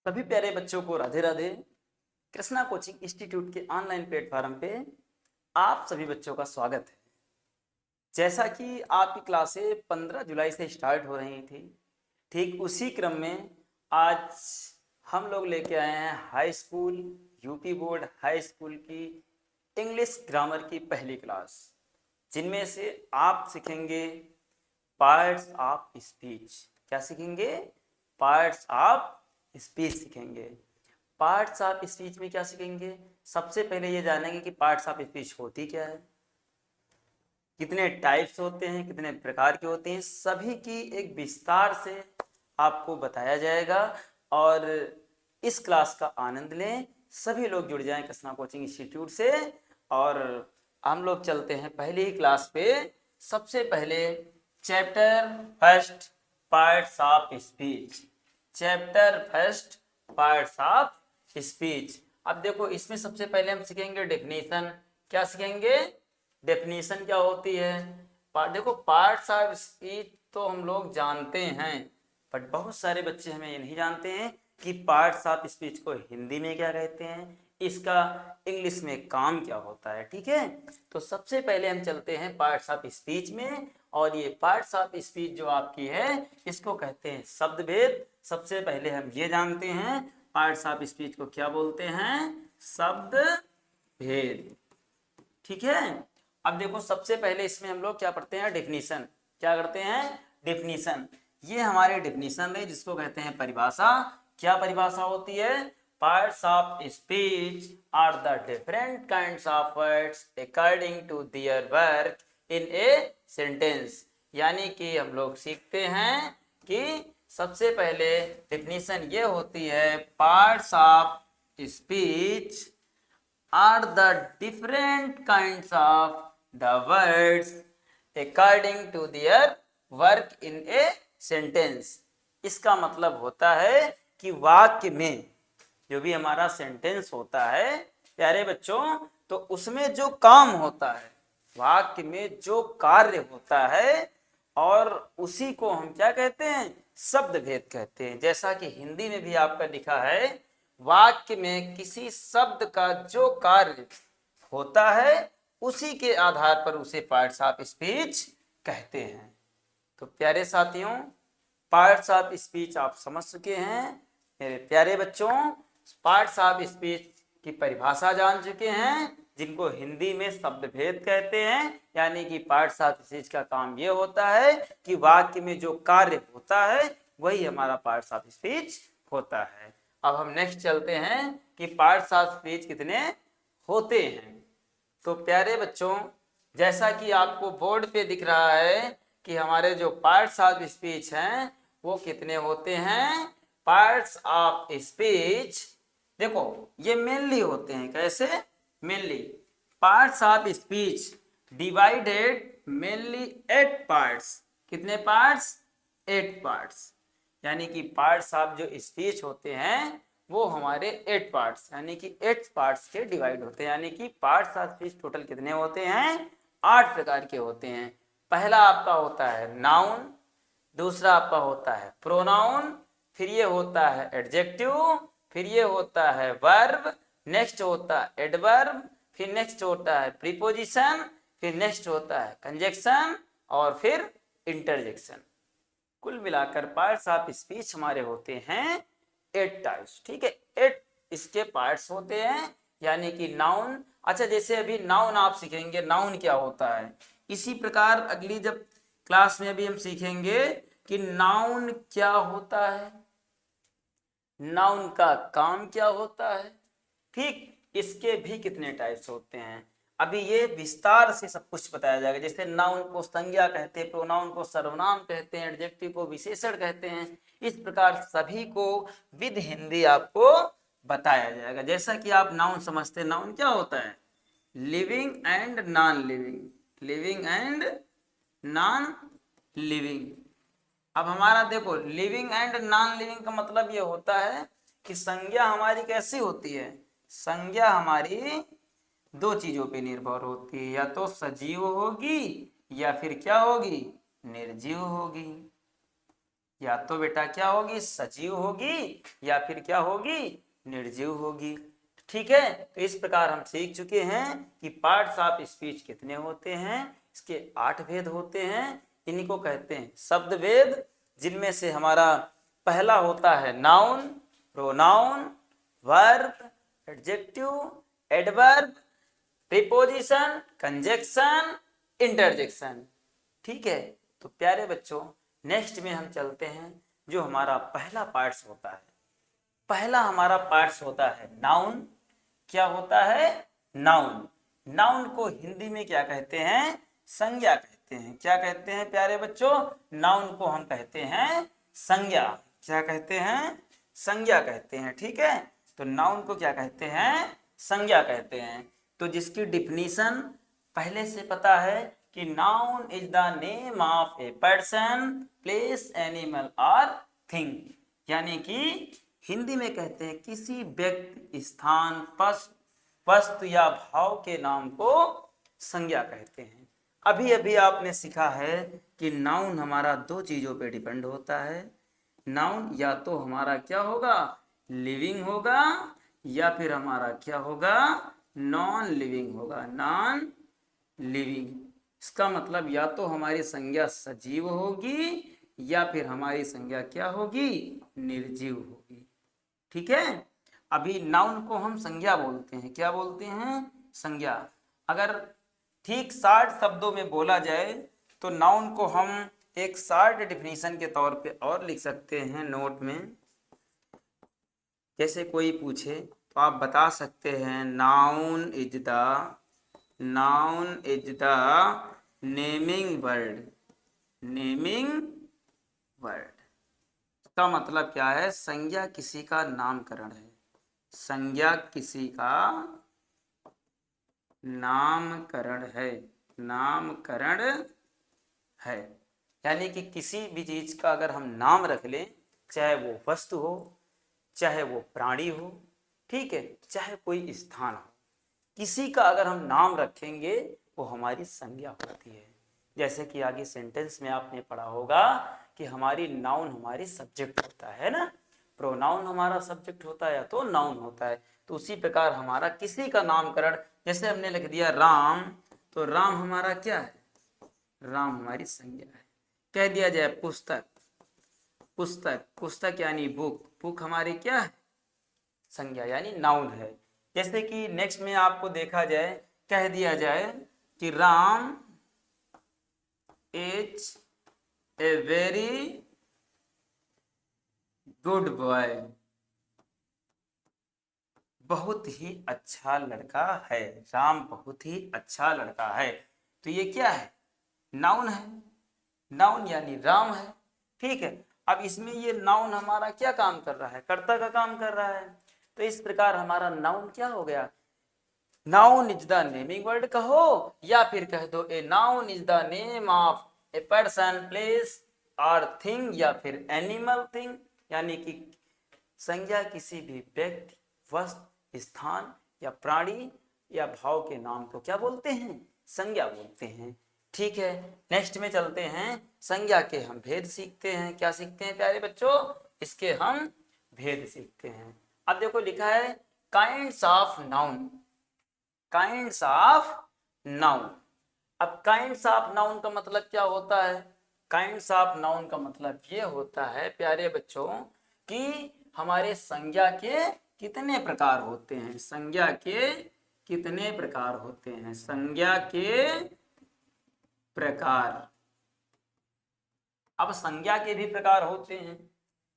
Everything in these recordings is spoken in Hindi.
सभी प्यारे बच्चों को राधे राधे। कृष्णा कोचिंग इंस्टीट्यूट के ऑनलाइन प्लेटफॉर्म पे आप सभी बच्चों का स्वागत है। जैसा कि आपकी क्लासें 15 जुलाई से स्टार्ट हो रही थी, ठीक उसी क्रम में आज हम लोग लेके आए हैं high school UP board high school की इंग्लिश ग्रामर की पहली क्लास, जिनमें से आप सीखेंगे पार्ट्स ऑफ स्पीच। क्या सीखेंगे? पार्ट्स ऑफ स्पीच सीखेंगे। पार्ट्स ऑफ स्पीच में क्या सीखेंगे? सबसे पहले ये जानेंगे कि पार्ट्स ऑफ स्पीच होती क्या है, कितने टाइप्स होते हैं, कितने प्रकार के होते हैं, सभी की एक विस्तार से आपको बताया जाएगा। और इस क्लास का आनंद लें, सभी लोग जुड़ जाएं कृष्णा कोचिंग इंस्टीट्यूट से। और हम लोग चलते हैं पहली ही क्लास पे। सबसे पहले chapter first, parts of speech. Chapter first, parts of speech. अब देखो, इसमें सबसे पहले हम सीखेंगे डेफिनेशन। क्या सीखेंगे? डेफिनेशन क्या होती है। देखो, पार्ट्स ऑफ स्पीच तो हम लोग जानते हैं, बट बहुत सारे बच्चे हमें ये नहीं जानते हैं कि पार्ट्स ऑफ स्पीच को हिंदी में क्या कहते हैं, इसका इंग्लिश में काम क्या होता है। ठीक है, तो सबसे पहले हम चलते हैं पार्ट्स ऑफ स्पीच में। और ये पार्ट्स ऑफ स्पीच जो आपकी है, इसको कहते हैं शब्द भेद। सबसे पहले हम ये जानते हैं पार्ट्स ऑफ स्पीच को क्या बोलते हैं, शब्द भेद। ठीक है, अब देखो, सबसे पहले इसमें हम लोग क्या पढ़ते हैं, डेफिनेशन। क्या करते हैं? डेफिनेशन। ये हमारे डेफिनेशन है, जिसको कहते हैं परिभाषा। क्या परिभाषा होती है? Parts of speech are the different kinds of words according to their work in a sentence. यानी कि हम लोग सीखते हैं कि सबसे पहले डेफिनेशन ये होती है, parts of speech are the different kinds of the words according to their work in a sentence। इसका मतलब होता है कि वाक्य में जो भी हमारा सेंटेंस होता है प्यारे बच्चों, तो उसमें जो काम होता है, वाक्य में जो कार्य होता है, और उसी को हम क्या कहते हैं, शब्द भेद कहते हैं। जैसा कि हिंदी में भी आपका लिखा है, वाक्य में किसी शब्द का जो कार्य होता है, उसी के आधार पर उसे पार्ट्स ऑफ स्पीच कहते हैं। तो प्यारे साथियों, पार्ट्स ऑफ स्पीच आप समझ चुके हैं। मेरे प्यारे बच्चों, पार्ट्स ऑफ स्पीच की परिभाषा जान चुके हैं, जिनको हिंदी में शब्द भेद कहते हैं। यानी कि पार्ट्स ऑफ स्पीच का काम ये होता है कि वाक्य में जो कार्य होता है, वही हमारा पार्ट्स ऑफ स्पीच होता है। अब हम नेक्स्ट चलते हैं कि पार्ट्स ऑफ स्पीच कितने होते हैं। तो प्यारे बच्चों, जैसा कि आपको बोर्ड पे दिख रहा है कि हमारे जो पार्ट्स ऑफ स्पीच हैं वो कितने होते हैं। पार्ट्स ऑफ स्पीच देखो, ये मेनली होते हैं। कैसे? Mainly parts of speech divided mainly 8 parts. कितने पार्ट्स? 8 पार्ट्स। यानी कि पार्ट्स ऑफ जो स्पीच होते हैं वो हमारे 8 पार्ट्स, यानी कि 8 पार्ट्स के डिवाइड होते हैं। यानी कि पार्ट्स ऑफ स्पीच टोटल कितने होते हैं? 8 प्रकार के होते हैं। पहला आपका होता है नाउन, दूसरा आपका होता है प्रोनाउन, फिर ये होता है एडजेक्टिव, फिर ये होता है वर्ब, नेक्स्ट होता है एडवर्ब, फिर नेक्स्ट होता है प्रीपोजिशन, फिर नेक्स्ट होता है कंजक्शन, और फिर इंटरजेक्शन। कुल मिलाकर पार्ट्स ऑफ स्पीच हमारे होते हैं 8 टाइप्स। ठीक है, 8 इसके पार्ट्स होते हैं। यानी कि नाउन, अच्छा जैसे अभी नाउन आप सीखेंगे, नाउन क्या होता है, इसी प्रकार अगली जब क्लास में भी हम सीखेंगे कि नाउन क्या होता है, नाउन का काम क्या होता है। ठीक, इसके भी कितने टाइप्स होते हैं, अभी ये विस्तार से सब कुछ बताया जाएगा। जैसे नाउन को संज्ञा कहते हैं, प्रोनाउन को सर्वनाम कहते हैं, एडजेक्टिव को विशेषण कहते हैं। इस प्रकार सभी को विद हिंदी आपको बताया जाएगा। जैसा कि आप नाउन समझते हैं, नाउन क्या होता है, living and non living, living and non living. अब हमारा देखो, लिविंग एंड नॉन लिविंग का मतलब ये होता है कि संज्ञा हमारी कैसी होती है, संज्ञा हमारी दो चीजों पे निर्भर होती है, या तो सजीव होगी या फिर क्या होगी, निर्जीव होगी। या तो बेटा क्या होगी, सजीव होगी या फिर क्या होगी, निर्जीव होगी। ठीक है, तो इस प्रकार हम सीख चुके हैं कि पार्ट्स ऑफ स्पीच कितने होते हैं। इसके 8 भेद होते हैं। इन्हीं को कहते हैं शब्द भेद, जिनमें से हमारा पहला होता है noun, pronoun, verb, adjective, adverb, preposition, conjunction, interjection. ठीक है, तो प्यारे बच्चों नेक्स्ट में हम चलते हैं। जो हमारा पहला पार्ट्स होता है, पहला हमारा पार्ट्स होता है नाउन। क्या होता है, नाउन। नाउन को हिंदी में क्या कहते हैं, संज्ञा कहते हैं। क्या कहते हैं प्यारे बच्चों, नाउन को हम कहते हैं संज्ञा। क्या कहते हैं, संज्ञा कहते हैं। ठीक है, तो नाउन को क्या कहते हैं, संज्ञा कहते हैं। तो जिसकी डिफिनीशन पहले से पता है कि noun is the name of a person, place, animal और थिंग। यानी कि हिंदी में कहते हैं किसी व्यक्ति, स्थान, वस्तु या भाव के नाम को संज्ञा कहते हैं। अभी अभी आपने सीखा है कि नाउन हमारा 2 चीजों पे डिपेंड होता है। नाउन या तो हमारा क्या होगा, लिविंग होगा, या फिर हमारा क्या होगा, नॉन लिविंग होगा, नॉन लिविंग। इसका मतलब या तो हमारी संज्ञा सजीव होगी या फिर हमारी संज्ञा क्या होगी, निर्जीव होगी। ठीक है, अभी नाउन को हम संज्ञा बोलते हैं। क्या बोलते हैं, संज्ञा। अगर ठीक 60 शब्दों में बोला जाए तो नाउन को हम एक शॉर्ट डिफिनीशन के तौर पे और लिख सकते हैं नोट में। जैसे कोई पूछे तो आप बता सकते हैं noun is the naming word. Naming word का मतलब क्या है, संज्ञा किसी का नामकरण है। संज्ञा किसी का नामकरण है, नामकरण है। यानी कि किसी भी चीज का अगर हम नाम रख लें, चाहे वो वस्तु हो, चाहे वो प्राणी हो, ठीक है, चाहे कोई स्थान हो, किसी का अगर हम नाम रखेंगे वो हमारी संज्ञा होती है। जैसे कि आगे सेंटेंस में आपने पढ़ा होगा कि हमारी नाउन हमारी सब्जेक्ट होता है ना, प्रोनाउन हमारा सब्जेक्ट होता है या तो नाउन होता है। तो उसी प्रकार हमारा किसी का नामकरण, जैसे हमने लिख दिया राम, तो राम हमारा क्या है, राम हमारी संज्ञा है। कह दिया जाए पुस्तक, पुस्तक, पुस्तक यानी बुक, बुक हमारी क्या है, संज्ञा यानी नाउन है। जैसे कि नेक्स्ट में आपको देखा जाए, कह दिया जाए कि Ram is a very good boy, बहुत ही अच्छा लड़का है। राम बहुत ही अच्छा लड़का है, तो ये क्या है, नाउन है। नाउन यानी राम है। ठीक है, अब इसमें ये नाउन हमारा क्या काम कर रहा है, कर्ता का काम कर रहा है। तो इस प्रकार हमारा नाउन क्या हो गया, noun is the naming word कहो या फिर कह दो a noun is the name of a person, place और थिंग, या फिर एनिमल थिंग। यानी कि संज्ञा किसी भी व्यक्ति, वस्तु, स्थान या प्राणी या भाव के नाम को क्या बोलते हैं, संज्ञा बोलते हैं। ठीक है, नेक्स्ट में चलते हैं। संज्ञा के हम भेद सीखते हैं। क्या सीखते हैं प्यारे बच्चों, इसके हम भेद सीखते हैं। अब देखो लिखा है kinds of noun, kinds of noun. अब काइंड्स ऑफ नाउन का मतलब क्या होता है, काइंड्स ऑफ नाउन का मतलब ये होता है प्यारे बच्चों कि हमारे संज्ञा के कितने प्रकार होते हैं, संज्ञा के कितने प्रकार होते हैं, संज्ञा के प्रकार। अब संज्ञा के भी प्रकार होते हैं,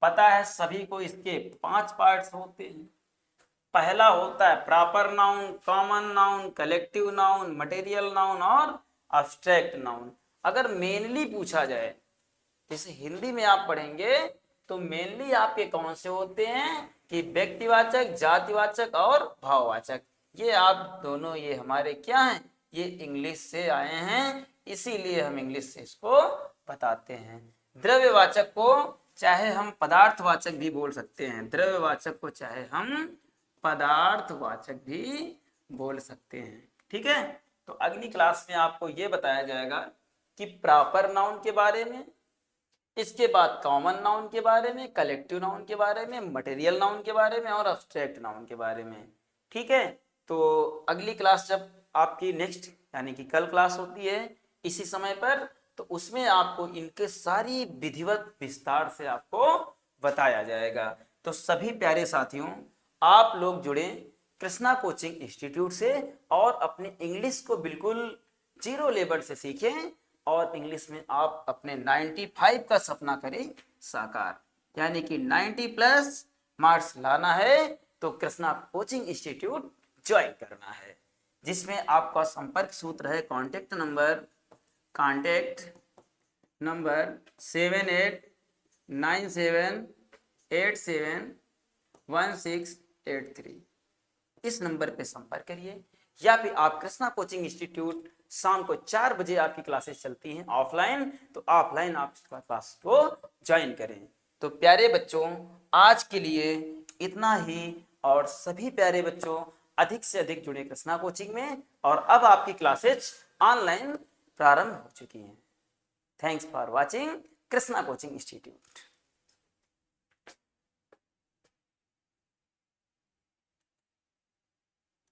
पता है सभी को। इसके 5 पार्ट्स होते हैं। पहला होता है proper noun, common noun, collective noun, material noun और अब्स्ट्रैक्ट नाउन। अगर मेनली पूछा जाए, जैसे हिंदी में आप पढ़ेंगे तो मेनली आपके कौन से होते हैं कि व्यक्तिवाचक, जातिवाचक और भाववाचक। ये आप दोनों, ये हमारे क्या हैं, ये इंग्लिश से आए हैं, इसीलिए हम इंग्लिश से इसको बताते हैं। द्रव्यवाचक को चाहे हम पदार्थवाचक भी बोल सकते हैं, द्रव्यवाचक को चाहे हम पदार्थवाचक भी बोल सकते हैं। ठीक है, तो अगली क्लास में आपको ये बताया जाएगा कि प्रॉपर नाउन के बारे में, इसके बाद कॉमन नाउन के बारे में, कलेक्टिव नाउन के बारे में, मटेरियल नाउन के बारे में और अब्स्ट्रैक्ट नाउन के बारे में। ठीक है, तो अगली क्लास जब आपकी नेक्स्ट यानी कि कल क्लास होती है इसी समय पर, तो उसमें आपको इनके सारी विधिवत विस्तार से आपको बताया जाएगा। तो सभी प्यारे साथियों, आप लोग जुड़े कृष्णा कोचिंग इंस्टीट्यूट से और अपने इंग्लिश को बिल्कुल जीरो लेवल से सीखें और इंग्लिश में आप अपने 95 का सपना करें साकार, यानी कि 90 प्लस मार्क्स लाना है तो कृष्णा कोचिंग इंस्टीट्यूट ज्वाइन करना है, जिसमें आपका संपर्क सूत्र है कॉन्टेक्ट नंबर 7897871683। इस नंबर पे संपर्क करिए, या फिर आप कृष्णा कोचिंग इंस्टीट्यूट शाम को 4 बजे आपकी क्लासेस चलती हैं ऑफलाइन, तो ऑफलाइन आप इस क्लास को ज्वाइन करें। तो प्यारे बच्चों, आज के लिए इतना ही, और सभी प्यारे बच्चों अधिक से अधिक जुड़े कृष्णा कोचिंग में, और अब आपकी क्लासेस ऑनलाइन प्रारंभ हो चुकी हैं। Thanks for watching Krishna coaching institute.